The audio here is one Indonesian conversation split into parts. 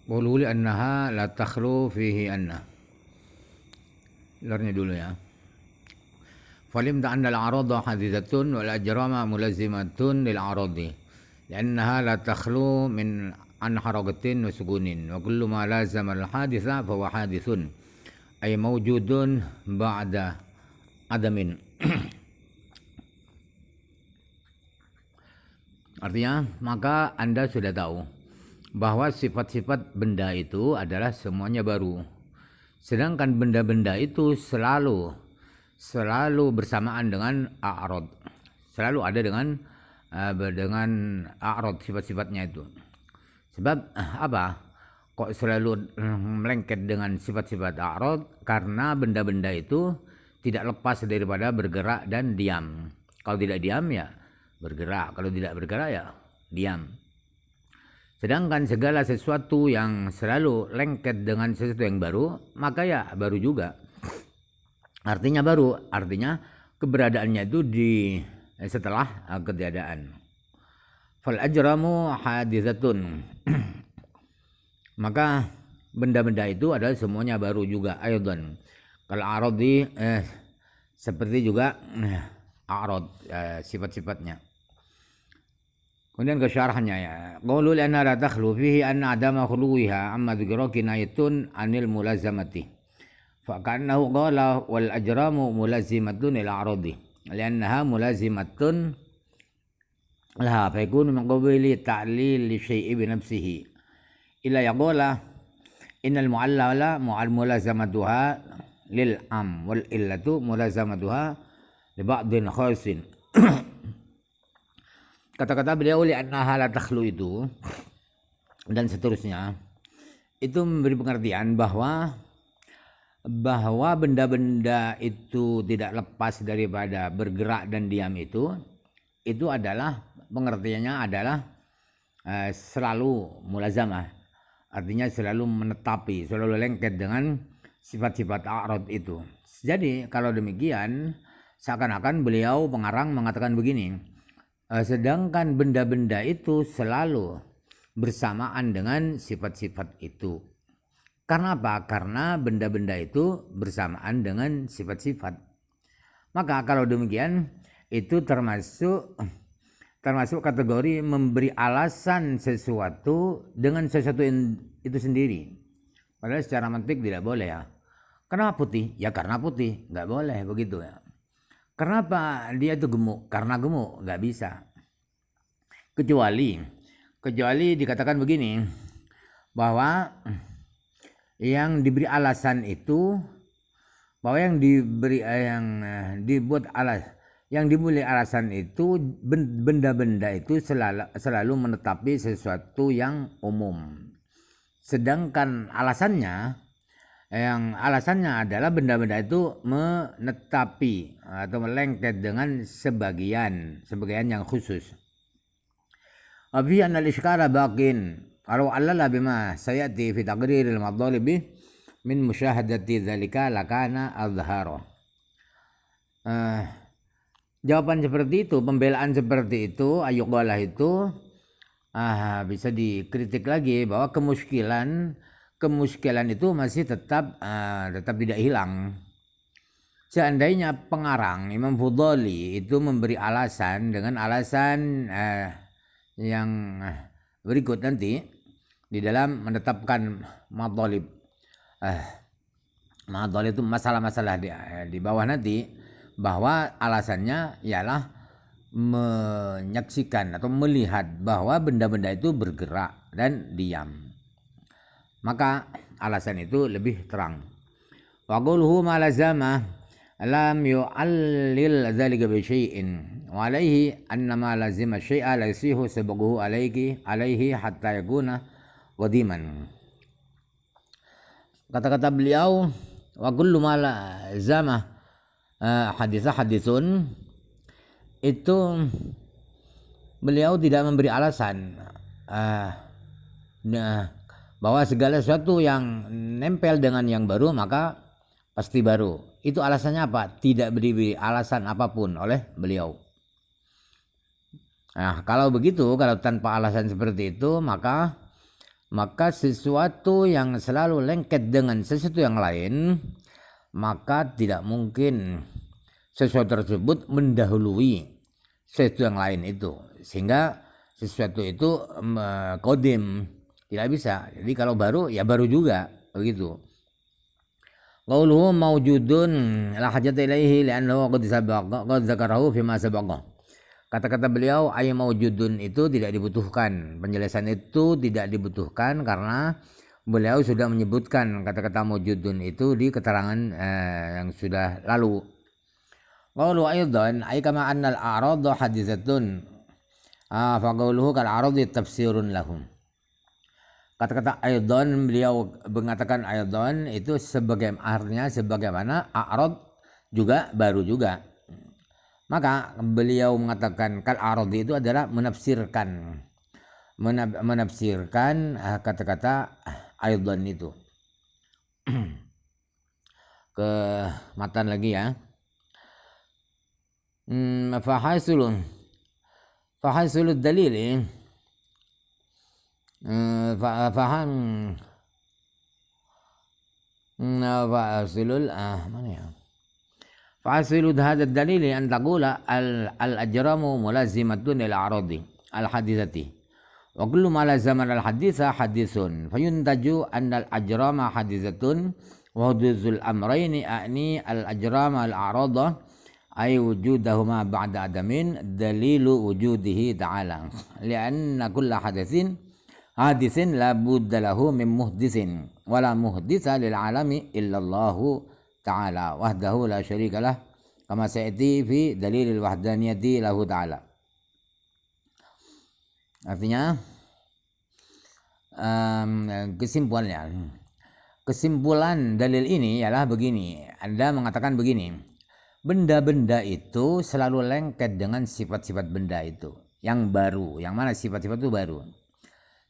Qawlu li annaha la takhlu fihi anna. Lornya dulu ya. Falimta anna al-arada hadithatun wal ajrama mulazimatun lil aradi. Liannaha la takhlu min an harakatin wa sukunin. Wa kullu ma lazama al-haditha fahuwa hadithun. Ay mawjudun ba'da adamin. Artinya, maka Anda sudah tahu bahwa sifat-sifat benda itu adalah semuanya baru. Sedangkan benda-benda itu selalu bersamaan dengan a'rad. Selalu ada dengan a'rad sifat-sifatnya itu. Sebab apa? Kok selalu melengket dengan sifat-sifat a'rad? Karena benda-benda itu tidak lepas daripada bergerak dan diam. Kalau tidak diam ya bergerak, kalau tidak bergerak ya diam. Sedangkan segala sesuatu yang selalu lengket dengan sesuatu yang baru, maka ya baru juga. Artinya baru, artinya keberadaannya itu setelah ketiadaan. Fal ajramu haditsatun. Maka benda-benda itu adalah semuanya baru juga. Aydan. Kalau aradi seperti juga a'rad sifat-sifatnya. Kemudian ke syarahnya ya. Qaulu anna la takhlu fihi anna adama khuluwiha amma dzikra kinayatun anil mulazamati. Fa ka'annahu qala wal ajramu mulazimatun lil a'radi. Li'annaha mulazimatun laha fa yakunu min qabili ta'lil li syai'i bi nafsihi. Illa yaqula innal mu'allala mulazamatuha lil am wal illatu mulazamatuha li ba'dhin khasin. Kata-kata beliau li'annaha la takhlu itu dan seterusnya itu memberi pengertian bahwa benda-benda itu tidak lepas daripada bergerak dan diam itu adalah pengertiannya adalah selalu mulazamah, artinya selalu menetapi, selalu lengket dengan sifat-sifat a'rad itu. Jadi kalau demikian seakan-akan beliau pengarang mengatakan begini, sedangkan benda-benda itu selalu bersamaan dengan sifat-sifat itu. Karena apa? Karena benda-benda itu bersamaan dengan sifat-sifat. Maka kalau demikian itu termasuk kategori memberi alasan sesuatu dengan sesuatu itu sendiri. Padahal secara mantik tidak boleh ya. Kenapa putih? Ya karena putih, nggak boleh begitu ya. Kenapa dia itu gemuk? Karena gemuk, nggak bisa. Kecuali dikatakan begini, bahwa yang diberi alasan itu, bahwa yang diberi alasan itu benda-benda itu selalu menetapi sesuatu yang umum. Sedangkan alasannya adalah benda-benda itu menetapi atau melengket dengan sebagian yang khusus. Abi anna al-iskara baqin walau allala bima sayati fi taqrir al-madalibi min musyahadati dzalika lakana azhara. Jawaban seperti itu, pembelaan seperti itu, ayuqalah itu bisa dikritik lagi bahwa kemuskilan itu masih tetap tidak hilang. Seandainya pengarang Imam Fudhali itu memberi alasan dengan alasan yang berikut nanti di dalam menetapkan madhalib. Madhalib itu masalah-masalah di bawah nanti, bahwa alasannya ialah menyaksikan atau melihat bahwa benda-benda itu bergerak dan diam. Maka alasan itu lebih terang. Wa qawluhu ma lazama lam yu'allil dzalika bi syai'in wa alaihi anna ma lazima syai'a la yasihu sabaquhu alaihi hatta yakuna qadiman. Kata-kata beliau, wa kullu ma lazama hadithun, itu beliau tidak memberi alasan bahwa segala sesuatu yang nempel dengan yang baru maka pasti baru. Itu alasannya apa? Tidak diberi alasan apapun oleh beliau. Nah, kalau begitu, kalau tanpa alasan seperti itu, maka Maka sesuatu yang selalu lengket dengan sesuatu yang lain, maka tidak mungkin sesuatu tersebut mendahului sesuatu yang lain itu, sehingga sesuatu itu kodim, tidak bisa. Jadi kalau baru ya baru juga begitu. Qauluhu mawjudun la hajata ilaihi li'annahu qad dzakarahu fima sabaqa. Kata-kata beliau ay mawjudun itu tidak dibutuhkan. Penjelasan itu tidak dibutuhkan karena beliau sudah menyebutkan kata-kata mawjudun itu di keterangan yang sudah lalu. Qaulu aidan ay kama anna al-a'rad haditsatun fa qauluhu kal a'rad tafsirun lahum. Kata-kata aidan, beliau mengatakan aidan itu artinya sebagaimana a'rad juga baru juga. Maka beliau mengatakan kal a'rad itu adalah menafsirkan kata-kata aidan itu. Ke matan lagi ya. Fahasulud dalil faham fahasulul mana ya? Fahasulud hadad dalil an taqula al-ajramu mulazimatun lil a'radi al-hadithati wa kullu ma lazama al-haditha hadithun fayuntaju anna al-ajrama hadithatun wa huduzul amrayni a'ni al-ajrama al-a'rada ay wujudahuma ba'da adamin dalilu wujudihi ta'ala li'anna kulla hadithin la budda lahu min muhdisin wala muhditha lil alami illallahu ta'ala wahdahu la syarika lah kama sayati fi dalilil wahdaniyati lahu ta'ala. Artinya kesimpulan dalil ini ialah begini. Anda mengatakan begini, benda-benda itu selalu lengket dengan sifat-sifat benda itu yang baru, yang mana sifat-sifat itu baru.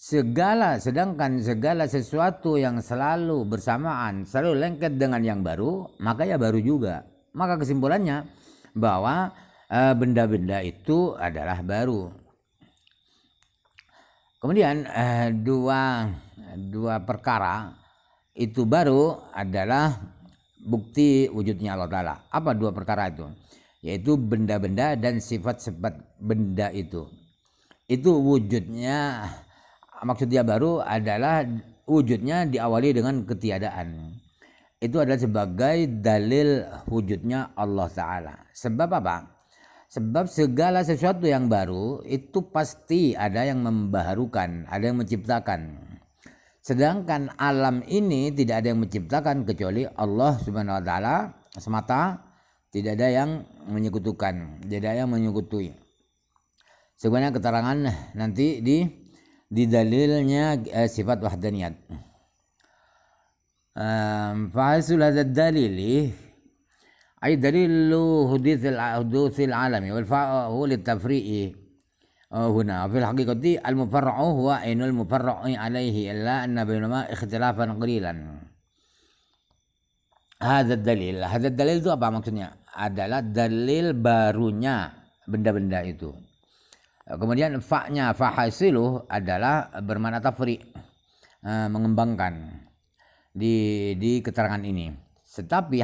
Sedangkan segala sesuatu yang selalu bersamaan, selalu lengket dengan yang baru, maka ya baru juga. Maka kesimpulannya bahwa benda-benda itu adalah baru. Kemudian dua perkara itu baru adalah bukti wujudnya Allah Ta'ala. Apa dua perkara itu? Yaitu benda-benda dan sifat-sifat benda itu. Itu wujudnya, maksudnya baru adalah wujudnya diawali dengan ketiadaan. Itu adalah sebagai dalil wujudnya Allah Ta'ala. Sebab apa? Sebab segala sesuatu yang baru itu pasti ada yang membaharukan, ada yang menciptakan. Sedangkan alam ini tidak ada yang menciptakan kecuali Allah Subhanahu wa taala semata, tidak ada yang menyekutukan, tidak ada yang menyekutui. Sebenarnya keterangan nanti di dalilnya sifat wahdaniyat. Fahasul hadzal dalili ay dalilu hudutsil alami wal fa'u litafri'i هنا في الحقيقة المفرع هو عين المفرع عليه إلا أن بينهما اختلافا قليلا. هذا الدليل itu apa maksudnya? Adalah dalil barunya benda-benda itu. Kemudian fa'nya fahasiluh adalah bermakna tafri', mengembangkan di keterangan ini. Tetapi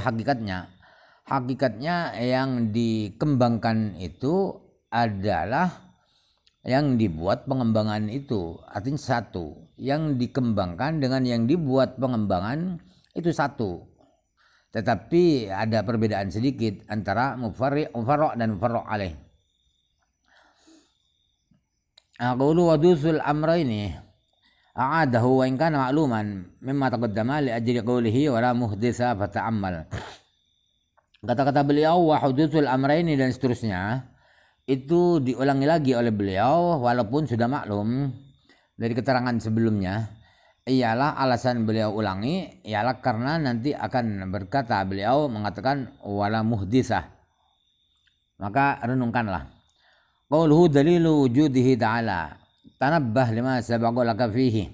hakikatnya yang dikembangkan itu adalah yang dibuat pengembangan itu, artinya satu. Yang dikembangkan dengan yang dibuat pengembangan itu satu. Tetapi ada perbedaan sedikit antara mufarra' dan mufarra' alaih. Qawlu wadusul amrayni a'adahu wa in kana ma'luman mimma taqaddama li ajli qawlihi wa la muhditsa fata'ammal. Kata-kata beliau wa hudusul amrayni dan seterusnya itu diulangi lagi oleh beliau walaupun sudah maklum dari keterangan sebelumnya. Ialah alasan beliau ulangi ialah karena nanti akan berkata beliau mengatakan wala muhdisah. Maka renungkanlah. Qauluhu dalilu wujudihi ta'ala tanabbah lima sabaqa laka fihi.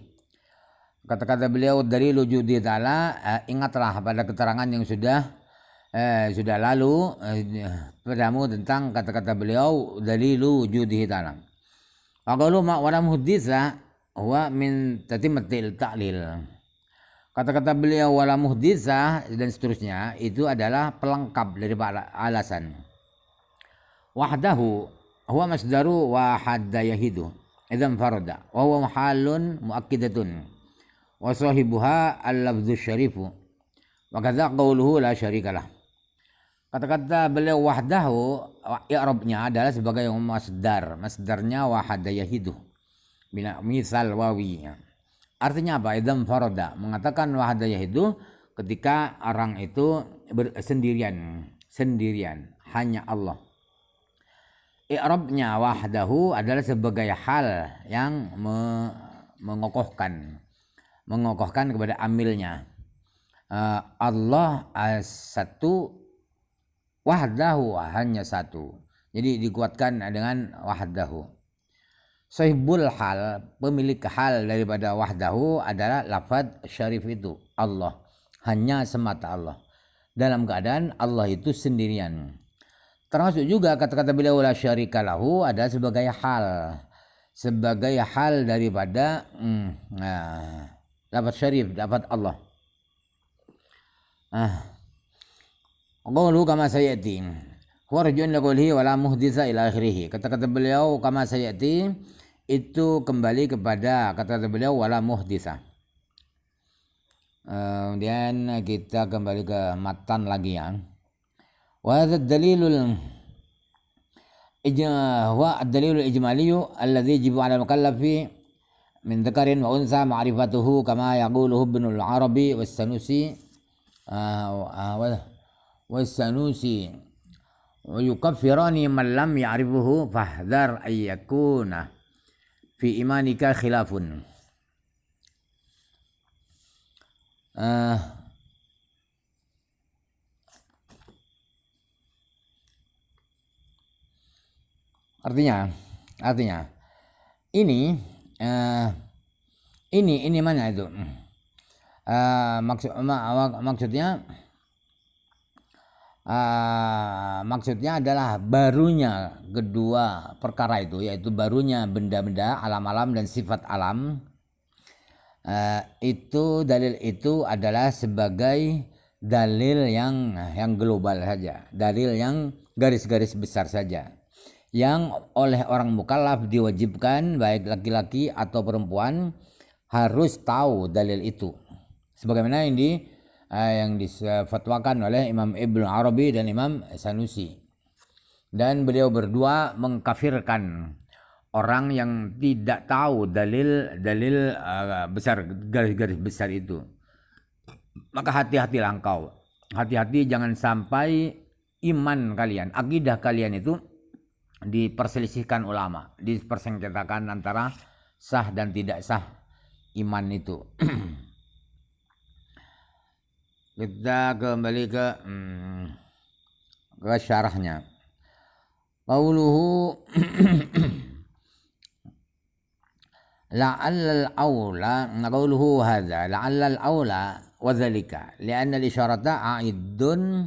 Kata-kata beliau dalilu wujudihi ta'ala, ingatlah pada keterangan yang sudah lalu padamu tentang kata-kata beliau dalilu wujudihi ta'ala. Wa qalu ma wala muhditsa huwa min tatimatil ta'lil. Kata-kata beliau wala muhditsah dan seterusnya itu adalah pelengkap dari alasan. Wahdahu huwa masdaru wa hadda yahidu idzan farada wa huwa halun muakkidatun wa sahibuha al-lafdzu syarifu wa kadza qawluhu la syarikalah. Kata-kata beliau wahdahu i'rabnya adalah sebagai masdar, masdarnya wa hadda yahidu bina misal wawi. Artinya apa? Idzan farada, mengatakan wa hadda yahidu ketika orang itu sendirian, hanya Allah. I'rabnya wahdahu adalah sebagai hal yang mengokohkan kepada amilnya. Allah satu, wahdahu hanya satu. Jadi dikuatkan dengan wahdahu. Sahibul hal, pemilik hal daripada wahdahu adalah lafaz syarif itu, Allah. Hanya semata Allah. Dalam keadaan Allah itu sendirian. Termasuk juga kata-kata beliau la syarika lahu ada sebagai hal daripada lafaz syarif, lafaz Allah. Qawluhu kama sayati huwa rajun liqaulihi wala muhditsa ila akhirih. Kata-kata beliau kama sayati itu kembali kepada kata-kata beliau wala muhditsa. Kemudian kita kembali ke matan lagi ya. وهذا الدليل هو الدليل الإجمالي الذي يجب على المكلف من ذكر وأنثى معرفته كما يقوله ابن العربي والسنوسي ويكفران من لم يعرفه فاحذر أن يكون في إيمانك خلاف. Artinya ini mana itu? Maksudnya adalah barunya kedua perkara itu, yaitu barunya benda-benda alam-alam dan sifat alam. Itu dalil itu adalah sebagai dalil yang global saja, dalil yang garis-garis besar saja, yang oleh orang mukallaf diwajibkan baik laki-laki atau perempuan harus tahu dalil itu. Sebagaimana yang difatwakan oleh Imam Ibnu Arabi dan Imam Sanusi. Dan beliau berdua mengkafirkan orang yang tidak tahu dalil besar, garis-garis besar itu. Maka hati-hatilah engkau. Hati-hati jangan sampai iman kalian, akidah kalian itu diperselisihkan ulama, dipersengketakan antara sah dan tidak sah iman itu. Kita kembali ke syarahnya. Qauluhu la'allal aula, qauluhu hadza la'allal aula wa dzalika li'anna al-isharata a'idun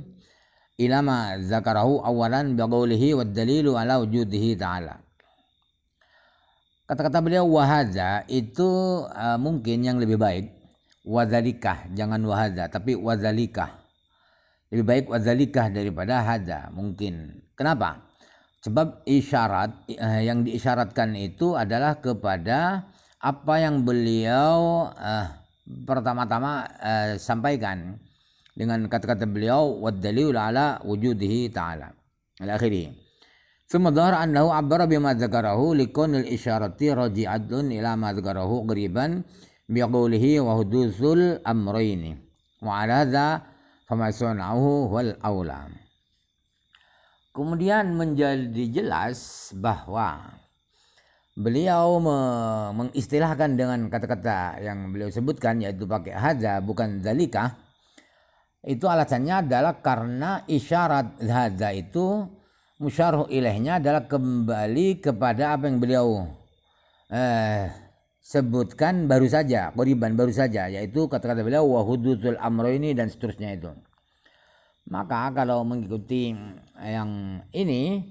ila ma dzakarahu awalan biqaulihi wad dalilu ala wujudihi ta'ala. Kata-kata beliau wahadza itu mungkin yang lebih baik, wadzalikah, jangan wahadza tapi wadzalikah. Lebih baik wadzalikah daripada hadza mungkin. Kenapa? Sebab isyarat yang diisyaratkan itu adalah kepada apa yang beliau pertama-tama sampaikan dengan kata-kata beliau wad dalil ala wujudihi ta'ala ila akhirih. Thumma dhahara annahu abbara bima dzakarahu likunil isyarati raji'atun ila ma dzakarahu qariban biqaulihi wa hudusul amrayni wa ala hadza fama sun'ahu wal aula. Kemudian menjadi jelas bahwa beliau mengistilahkan dengan kata-kata yang beliau sebutkan, yaitu pakai hadza bukan dzalika. Itu alasannya adalah karena isyarat hadza itu musyarah ilaihnya adalah kembali kepada apa yang beliau sebutkan baru saja, qoriban baru saja, yaitu kata-kata beliau wa hudusul amrayni dan seterusnya itu. Maka kalau mengikuti yang ini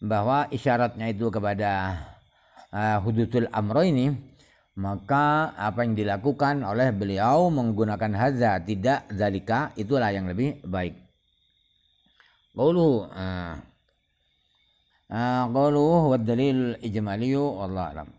bahwa isyaratnya itu kepada hudusul amrayni, maka apa yang dilakukan oleh beliau menggunakan hadza tidak zalika itulah yang lebih baik. Qauluhu wa dalil ijmaliyu wallahu alam.